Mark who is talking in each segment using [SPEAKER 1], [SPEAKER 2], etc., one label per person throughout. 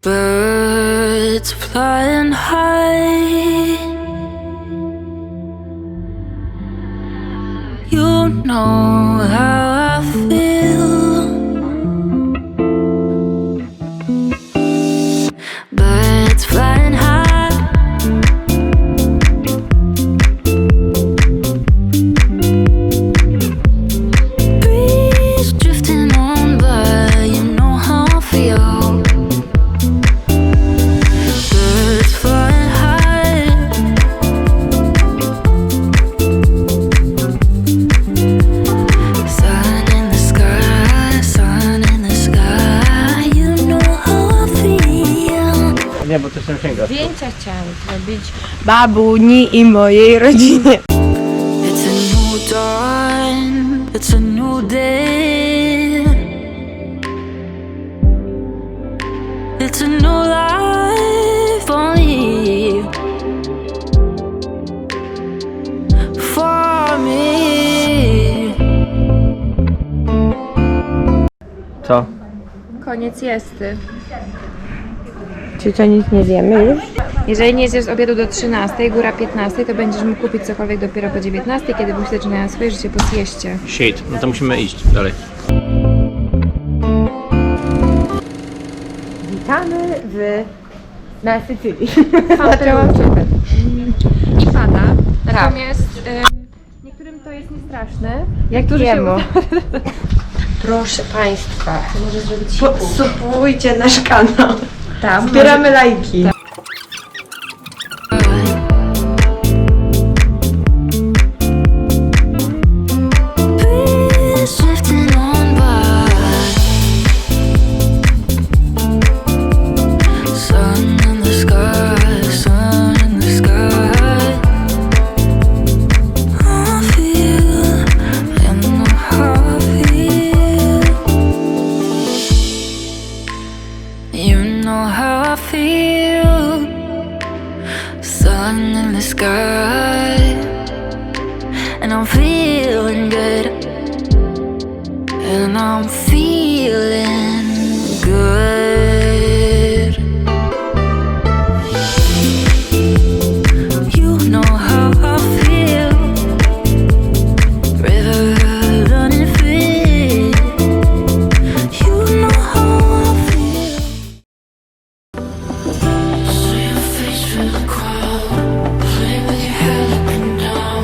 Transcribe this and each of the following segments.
[SPEAKER 1] Birds flying high, you know how I feel. Birds flying high, breeze drifting on by, you know how I feel.
[SPEAKER 2] Nie, bo to się sięga.
[SPEAKER 3] Zdjęcia chciałam zrobić babuni i mojej rodzinie.
[SPEAKER 1] It's a new dawn, it's a new day. It's a new life only for me.
[SPEAKER 2] Co?
[SPEAKER 3] Koniec jesty. Czyli to nic nie wiemy już? Jeżeli nie zjesz obiadu do 13, góra 15, to będziesz mógł kupić cokolwiek dopiero po 19, kiedy byś zaczynają swoje życie po sieście.
[SPEAKER 2] Shit, no to musimy iść dalej.
[SPEAKER 3] Witamy na Sycylii. I pada. Natomiast niektórym to jest niestraszne. Jak to się
[SPEAKER 4] Proszę Państwa, może zrobić
[SPEAKER 3] subskrybujcie nasz kanał.
[SPEAKER 4] tam.
[SPEAKER 3] Zbieramy lajki.
[SPEAKER 1] Breeze drifting on by, sun in the sky, sun in the sky. I feel, you know how I feel. You know how I feel. Sun in the sky, and I'm feeling good, and I'm feeling good. You know how I feel. River running free. You know how I feel. See your face through the crowd, play with your head looking down.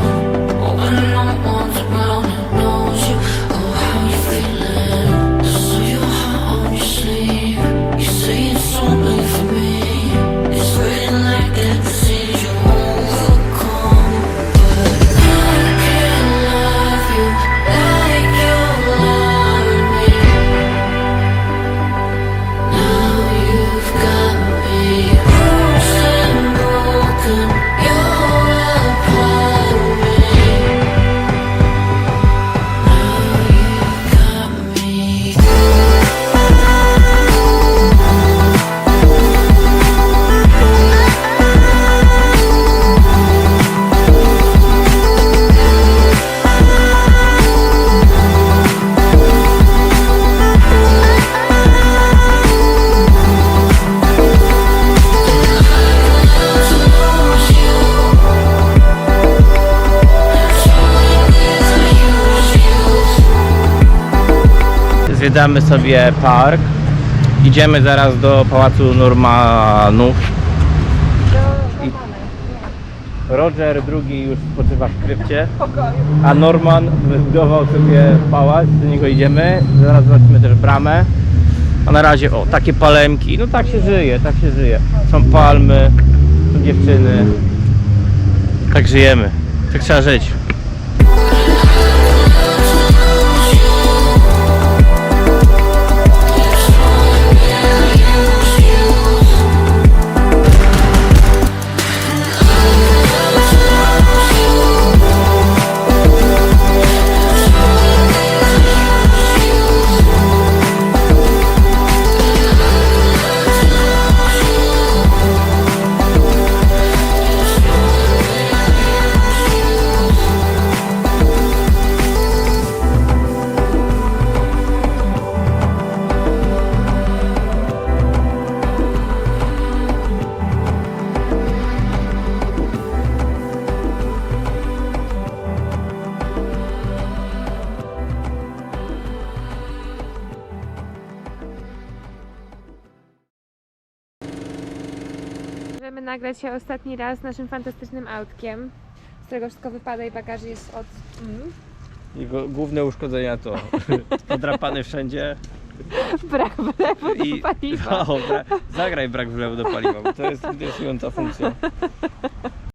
[SPEAKER 1] Open up arms around who knows you. Oh, how you feeling? So your heart on your sleeve. You say it's only for me. It's written like that disease you overcome. But I can't love you like you're loving me. Now you've got me bruised and broken. You're a part of me. Now you've got me.
[SPEAKER 2] Zwiedzamy sobie park. Idziemy zaraz do Pałacu Normanów. Roger II już spoczywa w krypcie, a Norman wybudował sobie pałac, do niego idziemy. Zaraz zobaczymy też bramę. A na razie, o, takie palemki, no tak się żyje, tak się żyje. Są palmy, są dziewczyny. Tak żyjemy, tak trzeba żyć.
[SPEAKER 3] możemy nagrać się ostatni raz naszym fantastycznym autkiem, z którego wszystko wypada i bagaż jest od...
[SPEAKER 2] Jego główne uszkodzenia to podrapany wszędzie
[SPEAKER 3] Brak wlewu do
[SPEAKER 2] i
[SPEAKER 3] paliwa.
[SPEAKER 2] zagraj brak wlewu do paliwa, bo to jest interesująca funkcja.